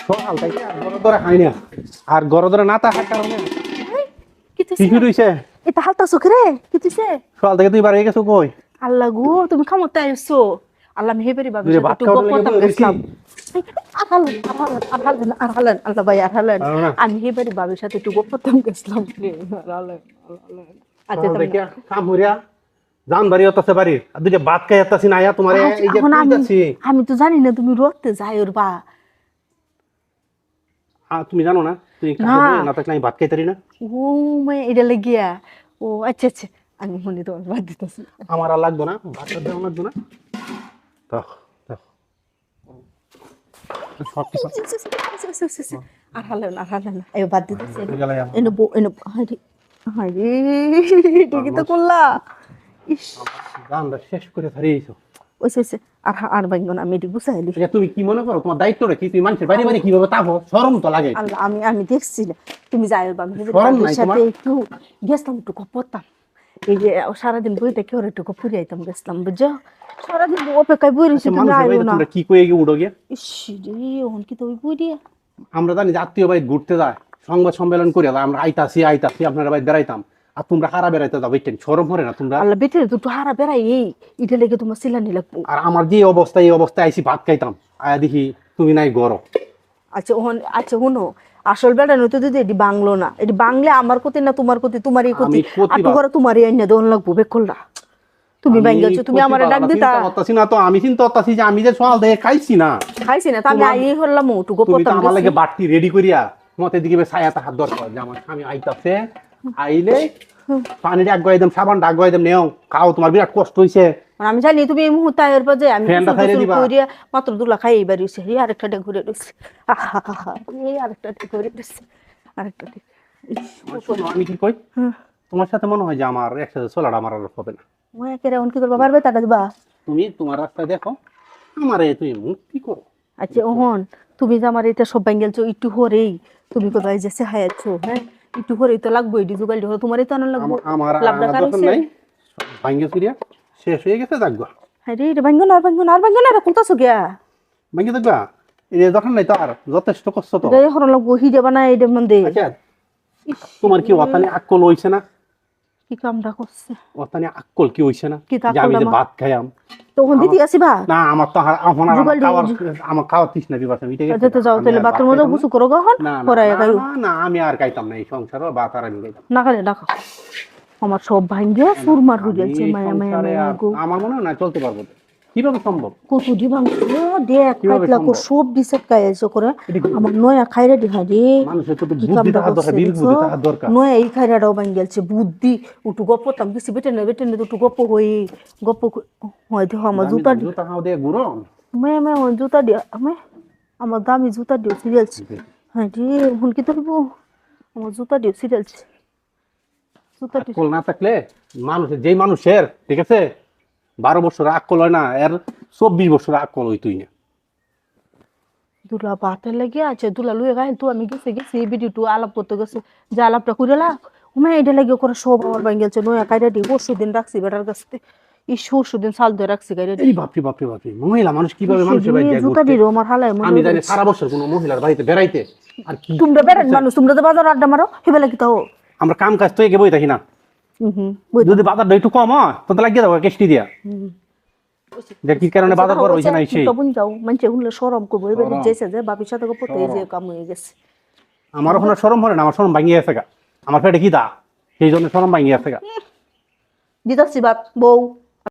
সকাল থেকে আর গরম ধরে খাই না, আর গরম ধরে না থাকার কারণে কি কি কি রইছে এটা হালতা চোখে রে কি তুইছে সকাল থেকে তুই বাড়ি গেছো কই? আল্লাহ গো তুমি খামতে আইছো আল্লাহ মেহেবারি বাবু তুই ভাত একটু খাওয়ার গপ লেগে করতাম বই রইছি। গেছিলাম আর হালেন আল্লাহ ভাই আর হালেন আরো না। আমি মেহেবারি বাবুর সাথে একটু গপ করতাম গেছিলাম আচ্ছা সকাল থেকে কাম হইয়া জান বাড়ি হতাছে বাড়ি আর দুইটা ভাত খাই হতাছি না আয়া তোমার এই যে এখন আমি কইতাছি। আমি তো জানি না তুমি রোদতে যাই ওর বা তুমি জানো না তুই না। কাছে বই না থাকলে আমি ভাত খাইতারি না। ও মে এটা লেগিয়া ও আচ্ছা আচ্ছা আমি মনে তোমার বাদ দিতেছি আমার আর লাগতো না, ভাতটা দেওয়া লাগতো না। দাও, দাও। সব কিছু আর হালেন এই বাদ দিতেছি গেলে এনে হাইরে হাইরে এটা কি তো করলা ইস গানটা শেষ করে হারিয়েছো। ওইসে আর বাইঙ্গন আমি এটি গুছাইলি আচ্ছা তুমি কি মনে করো তোমার দায়িত্বটা কি? তুমি মানুষের বাড়ি বাড়ি কিভাবে তাপো? শরম তো লাগে। আল্লাহ আমি দেখছি না তুমি যাই আমি শরম নাই তোমার? সাথে একটু গেছিলাম একটু পড়তাম এই যে সারাদিন বইতে কেউ একটু ফুরে আইতাম গেছিলাম বুঝছো সারাদিন অপেক্ষায় বই রয়েছি আচ্ছা, তুমি মানুষের আইও বাড়িতে না তোমরা কি কয়ে গিয়ে উঠো গিয়ে? ইস রে ওহন কি তো ওই বই দিয়ে আমরা জানি যে আত্মীয় বাড়ি ঘুরতে যায়, সংবাদ সম্মেলন করে যায়, আমরা আইতাছি আপনারা বাড়ি বেড়াইতাম, আর তোমরা হারা বেড়াইতে যাও। বেটেন শরম করে না তোমরা? আল্লাহ বেটে দুটো হারা বেড়াই এই এটা লেগে তোমার সিলানি লাগবো আর আমার যে অবস্থা, এই অবস্থায় আইসি ভাত খাইতাম, আয়া দেখি তুমি নাই গরো। আচ্ছা ওহন আচ্ছা শুনো আসল বেড়ানো তো দিদি এটি বাংলো না এটি বাংলে আমার ক্ষতি না তোমার ক্ষতি তোমার এই ক্ষতি আমি প্রতিবার- আর ঘরে তোমার এই আইনা দেওয়ান লাগবো বেকল্লা তুমি ব্যাংকে আছো তুমি আমার ডাক দিতা আমি চিন্তা করতেছি যে আমি যে সকাল থেকে খাইছি না। খাইছি না তাহলে আই হলাম একটু তুমি তো গোপতাম আমার লাগে বাড়তি রেডি করিয়া তোমাতে দিকে ছায়াতে হাত দরকার যে আমার স্বামী আইতাছে, আইলে পানি ডাক গয়াইতাম, সাবান ডাক গয়াইতাম, নেও খাও, তোমার বিরাট কষ্ট হইছে। আমি জানি তুমি এই মুহূর্তে আয়ের পর যে আমি ফ্যানটা খাইরে দিবা। করিয়া মাত্র দুলা খাই এইবার হইছে এই আরেকটা ডে ঘুরে রইছে এই আরেকটা ডে ঘুরে রইছে আরেকটা ডে শোনো, আমি কি কই, তোমার সাথে মনে হয় যে আমার একসাথে চলাটা আমার আর হবে না। ওই একেরে অন কি করবা পারবে তাটা দিবা তুমি তোমার রাস্তায় দেখো, আমারে তুমি মুক্তি করো। আচ্ছা ওহন তুমি যে আমার এটা সব ব্যাঙ্গেলছো একটু হরেই তুমি কোথায় যে হায়াচ্ছো হ্যাঁ একটু হরেই তো লাগবো এটি জোগাড় হলো তোমারই তো আনা লাগবো আমার লাভটা দরকার কারণে নাই, ভাঙ্গে ফিরিয়া শেষ হয়ে গেছে, দেখবা হ্যাঁ রে এটা ভাঙ্গন আর কোথাছো গিয়া ভাঙ্গে দেখবা, এই দরকার নাই তো, আর যথেষ্ট কষ্ট তো। এটা হরণ লাগবো হিডে বানায় এটা মন্দে আচ্ছা, তোমার কি অতানি আক্কল হইছে না? কি কামটা করছে অতানি আক্কল কি হইছে না কি যে আমি যে আক্কল ভাত খাইয়াম? তখন দিদি আসিবা না আমার তো এখন আর জোগাড় আমার খাওয়ার তৃষ্ণা বিবাস আমি যেতে যাও তাহলে বাথরুমে যাও গুছু করো কখন না পরে গাইও না আমি আর খাইতাম না এই সংসার, ভাত আর আমি খাইতাম না খালে ডাকো আমার সব ভাঙ্গে সুরমার হয়ে যাচ্ছে এই মায়া মায়া সংসারে মায়া আর গো আমার মনে হয় না চলতে পারবো না। কিভাবে সম্ভব? কত দি ভাঙছে দেখ কিভাবে খাইতলা কো সম্ভব? সব দিছে কাইছে করে এটা কি? আমার নয়া খাইরে দিহা রে মানুষের তো কি বুদ্ধি কামটা থাকার দরকার, করছে বিল দেখছো? বুদ্ধি থাকার দরকার। নয়া এই খাইরাটাও ভাঙ্গেলছে বুদ্ধি উটু গপ্পতাম কিছু বেটে নে উটু গপ্প হই গপ্প হয় দেখো আমার জুতা জুতা খাও দিয়ে ঘুরো। মে মে জুতা দিয়া আমি আমার দামি জুতা দিও সিরিয়ালছে হ্যাঁ রে হুন কি তো আমার জুতা দিও সিরিয়ালছে জুতা দিও আক্কল না থাকলে মানুষের, যেই মানুষের ঠিক আছে 12 বছর আক্কল হয় না, এর 24 বছর আক্কল হইতই না। দুলা বাতে লাগে আছে দুলা লুয়ে গাইল তো আমি গেছি এই ভিডিও টু আলাপ করতে গেছে যে আলাপটা কইরা উমে এটা লাগে করে সব আমার ভাঙ্গেলছে নয়া কাইরা দি পরশু দিন রাখছি বেটার কাছে এই পরশু দিন সাল ধরে রাখছি কাইরা দি এই বাপরে বাপরে বাপরে, মহিলা মানুষ কিভাবে মানুষের বাড়িতে যায় জুতা ঘুরতে? দিরো আমার হালায় মনে আমি জানি সারা বছর কোনো মহিলার বাড়িতে বেড়াইতে আর কি তোমরা বেড়ান মানুষ তোমরা তো বাজার আড্ডা মারো হেবেলা কি তাও আমরা কাম কাজ তো এগে বই থাকি না। যদি বাজারটা একটু কম হয় তো লাগিয়ে দাও কেষ্টি দিয়া, যে কি কারণে বাজার করা হইছে না সেই। তখন যাও মানে হুনলে শরম করবো এবারে যেছে যে বাপির সাথে গপতে এই যে কাম হয়ে গেছে আমার ওখানে শরম হয় না, আমার শরম ভাঙিয়ে গেছে গা, আমার পেটে কি দা, সেই জন্য শরম ভাঙিয়ে গেছে গা। দিতাছি বাপ বউ